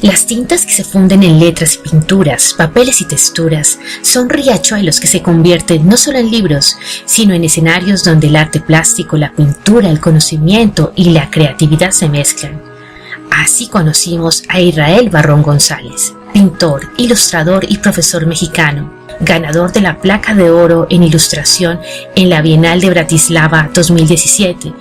Las tintas que se funden en letras y pinturas, papeles y texturas son riachuelos que se convierten no solo en libros, sino en escenarios donde el arte plástico, la pintura, el conocimiento y la creatividad se mezclan. Así conocimos a Israel Barrón González, pintor, ilustrador y profesor mexicano, ganador de la Placa de Oro en Ilustración en la Bienal de Bratislava 2017,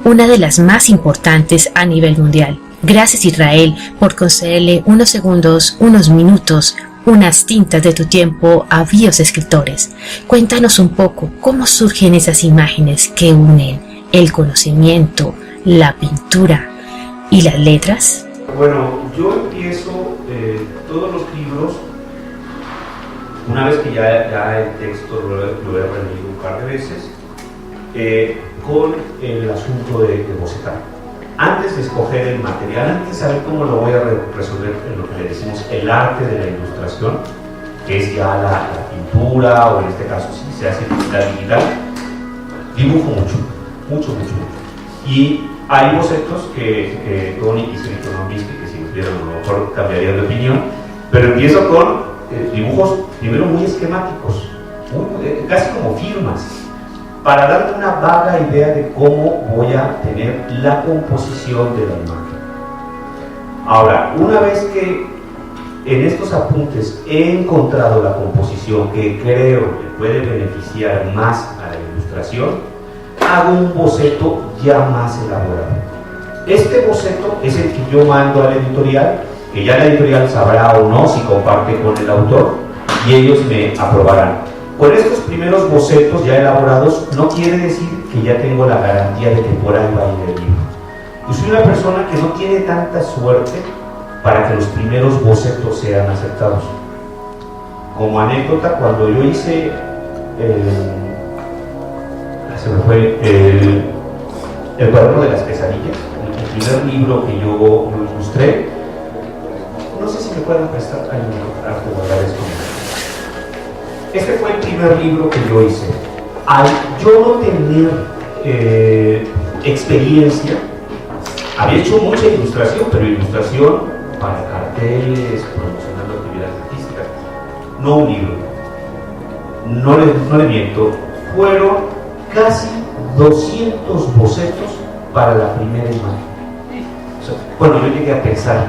una de las más importantes a nivel mundial. Gracias, Israel, por concederle unos segundos, unos minutos, unas tintas de tu tiempo a Bios Escritores. Cuéntanos un poco cómo surgen esas imágenes que unen el conocimiento, la pintura y las letras. Bueno, yo empiezo todos los libros, una vez que ya el texto lo he aprendido un par de veces, con el asunto de bocetar. Antes de escoger el material, antes de saber cómo lo voy a resolver en lo que le decimos el arte de la ilustración, que es ya la pintura, o en este caso si se hace digital, dibujo mucho. Y hay bocetos que Tony y Sergio no han visto y que si los vieran a lo mejor cambiarían de opinión, pero empiezo con dibujos primero muy esquemáticos, casi como firmas, para darme una vaga idea de cómo voy a tener la composición de la imagen. Ahora, una vez que en estos apuntes he encontrado la composición que creo que puede beneficiar más a la ilustración, hago un boceto ya más elaborado. Este boceto es el que yo mando a la editorial, que ya la editorial sabrá o no si comparte con el autor, y ellos me aprobarán. Con estos primeros bocetos ya elaborados, no quiere decir que ya tengo la garantía de que por ahí va a ir el libro. Yo soy una persona que no tiene tanta suerte para que los primeros bocetos sean aceptados. Como anécdota, cuando yo hice el cuaderno de las pesadillas, el primer libro que yo ilustré, no sé si me pueden prestar a guardar esto. Este fue el primer libro que yo hice. Al yo no tener experiencia, había hecho mucha ilustración, pero ilustración para carteles, promocionando actividades artísticas, no un libro. No le miento, fueron casi 200 bocetos para la primera imagen. O sea, bueno, yo llegué a pensar,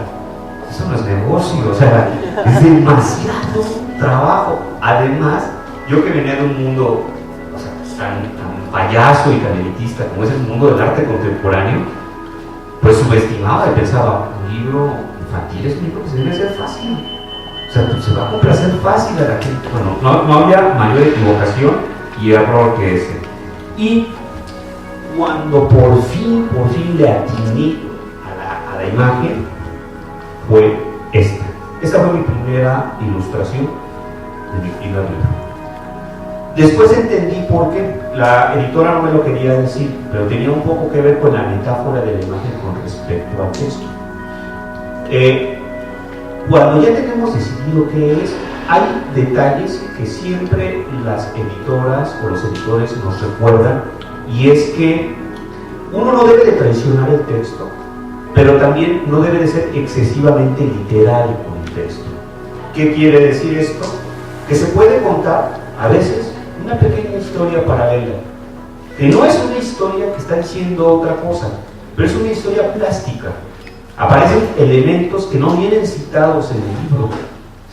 eso no es negocio, o sea, es demasiado trabajo. Además, yo que venía de un mundo, o sea, tan payaso y tan elitista como es el mundo del arte contemporáneo, pues subestimaba y pensaba, un libro infantil es un libro que se debe hacer fácil, o sea, se va a complacer fácil a la gente. Bueno, no había mayor equivocación y error que ese. Y cuando por fin le atiné a la imagen, fue esta. Esta fue mi primera ilustración de mi primer libro. Después entendí por qué. La editora no me lo quería decir, pero tenía un poco que ver con la metáfora de la imagen con respecto al texto. Cuando ya tenemos decidido qué es, hay detalles que siempre las editoras o los editores nos recuerdan, y es que uno no debe de traicionar el texto, pero también no debe de ser excesivamente literal con el texto. ¿Qué quiere decir esto? Que se puede contar a veces una pequeña historia paralela, que no es una historia que está diciendo otra cosa, pero es una historia plástica. Aparecen elementos que no vienen citados en el libro,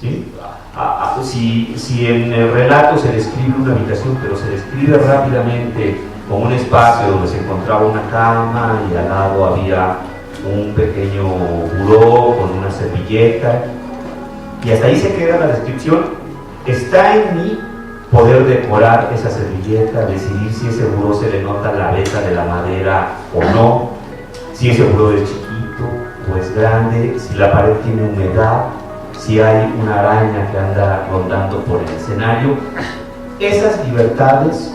¿sí? Si en el relato se describe una habitación, pero se describe rápidamente como un espacio donde se encontraba una cama y al lado había un pequeño buró con una servilleta, y hasta ahí se queda la descripción. Está en mí poder decorar esa servilleta, decidir si ese buró se le nota la veta de la madera o no, si ese buró es chiquito o es grande, si la pared tiene humedad, si hay una araña que anda rondando por el escenario. Esas libertades,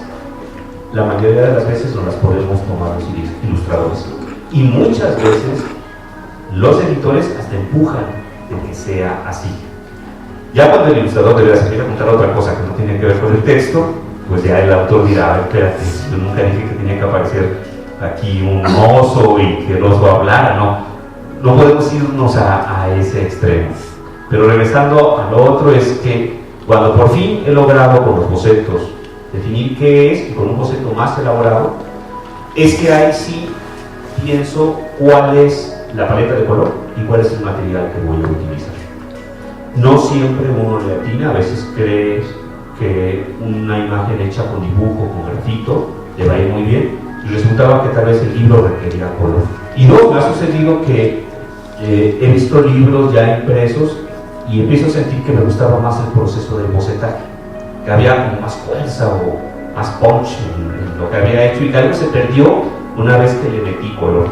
la mayoría de las veces no las podemos tomar los ilustradores, y muchas veces los editores hasta empujan de que sea así. Ya cuando el ilustrador debe salir a contar otra cosa que no tiene que ver con el texto, pues ya el autor dirá, espérate, yo nunca dije que tenía que aparecer aquí un oso y que el oso hablara, no. no podemos irnos a ese extremo. Pero regresando a lo otro, es que cuando por fin he logrado con los bocetos definir qué es, y con un boceto más elaborado, es que ahí sí pienso cuál es la paleta de color y cuál es el material que voy a utilizar. No siempre uno le atina, a veces crees que una imagen hecha con dibujo, con grafito, le va a ir muy bien, y resultaba que tal vez el libro requería color. Y dos, me ha sucedido que he visto libros ya impresos y empiezo a sentir que me gustaba más el proceso del bocetaje, que había como más fuerza o más punch en lo que había hecho, y que algo se perdió una vez que le metí color.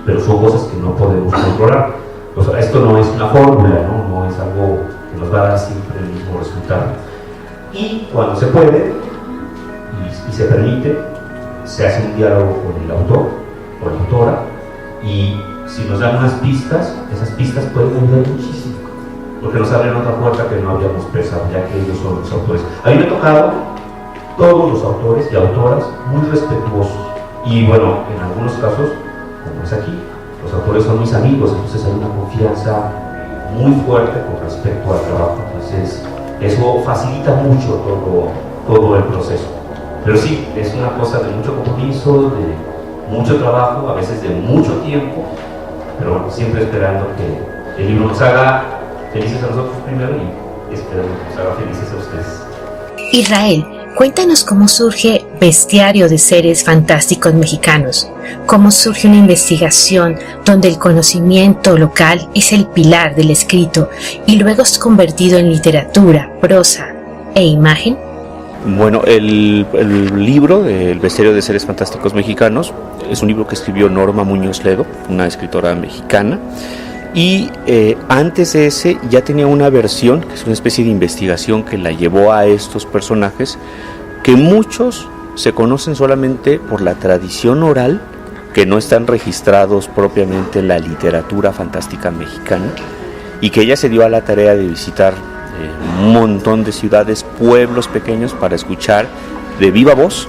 Pero son cosas que no podemos controlar. O sea, esto no es una fórmula, no es algo que nos va a dar siempre el mismo resultado. Y cuando se puede y se permite, se hace un diálogo con el autor o la autora, y si nos dan unas pistas, esas pistas pueden ayudar muchísimo, porque nos abren otra puerta que no habíamos pensado, ya que ellos son los autores. A mí me ha tocado todos los autores y autoras muy respetuosos, y bueno, en algunos casos, como es aquí, los autores son mis amigos, entonces hay una confianza muy fuerte con respecto al trabajo. Entonces eso facilita mucho todo el proceso. Pero sí, es una cosa de mucho compromiso, de mucho trabajo, a veces de mucho tiempo, pero siempre esperando que el libro nos haga felices a nosotros primero y esperando que nos haga felices a ustedes. Israel, cuéntanos cómo surge Bestiario de Seres Fantásticos Mexicanos, cómo surge una investigación donde el conocimiento local es el pilar del escrito y luego es convertido en literatura, prosa e imagen. Bueno, el libro, El Bestiario de Seres Fantásticos Mexicanos, es un libro que escribió Norma Muñoz Ledo, una escritora mexicana, y antes de ese ya tenía una versión, que es una especie de investigación que la llevó a estos personajes, que muchos se conocen solamente por la tradición oral, que no están registrados propiamente en la literatura fantástica mexicana, y que ella se dio a la tarea de visitar un montón de ciudades, pueblos pequeños, para escuchar de viva voz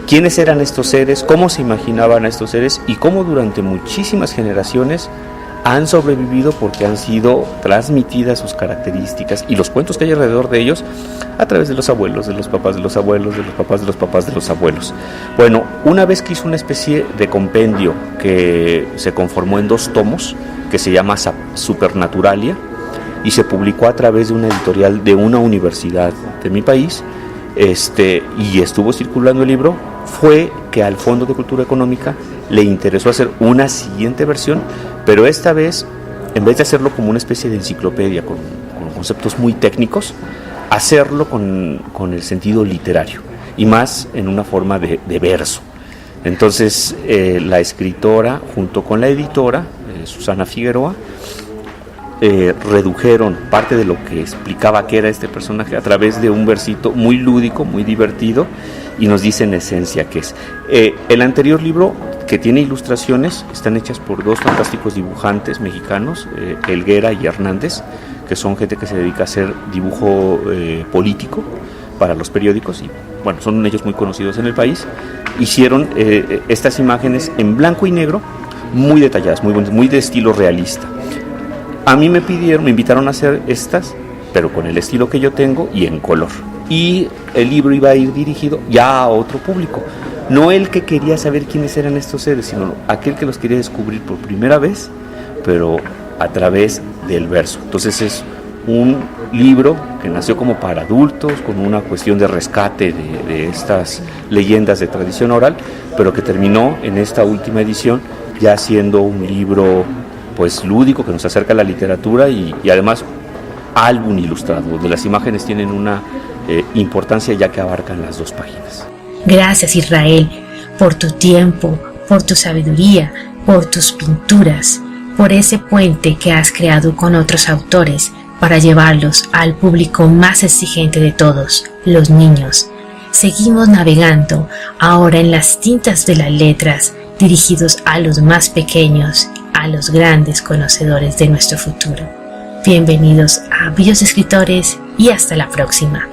quiénes eran estos seres, cómo se imaginaban a estos seres y cómo durante muchísimas generaciones han sobrevivido porque han sido transmitidas sus características y los cuentos que hay alrededor de ellos a través de los abuelos, de los papás de los abuelos, de los papás de los papás de los abuelos. Bueno, una vez que hizo una especie de compendio que se conformó en 2 tomos, que se llama Supernaturalia, y se publicó a través de una editorial de una universidad de mi país, y estuvo circulando el libro, fue que al Fondo de Cultura Económica le interesó hacer una siguiente versión, pero esta vez, en vez de hacerlo como una especie de enciclopedia con conceptos muy técnicos, hacerlo con el sentido literario y más en una forma de verso. Entonces la escritora junto con la editora, Susana Figueroa, redujeron parte de lo que explicaba que era este personaje a través de un versito muy lúdico, muy divertido, y nos dice en esencia qué es. El anterior libro, que tiene ilustraciones, están hechas por 2 fantásticos dibujantes mexicanos, Helguera y Hernández, que son gente que se dedica a hacer dibujo político para los periódicos, y bueno, son ellos muy conocidos en el país. Hicieron estas imágenes en blanco y negro, muy detalladas, muy bonitas, muy de estilo realista. A mí me invitaron a hacer estas, pero con el estilo que yo tengo y en color. Y el libro iba a ir dirigido ya a otro público. No el que quería saber quiénes eran estos seres, sino aquel que los quería descubrir por primera vez, pero a través del verso. Entonces es un libro que nació como para adultos, con una cuestión de rescate de estas leyendas de tradición oral, pero que terminó en esta última edición ya siendo un libro pues lúdico que nos acerca a la literatura y además álbum ilustrado, donde las imágenes tienen una importancia ya que abarcan las 2 páginas. Gracias, Israel, por tu tiempo, por tu sabiduría, por tus pinturas, por ese puente que has creado con otros autores para llevarlos al público más exigente de todos, los niños. Seguimos navegando ahora en las tintas de las letras, dirigidos a los más pequeños, a los grandes conocedores de nuestro futuro. Bienvenidos a Bellos Escritores y hasta la próxima.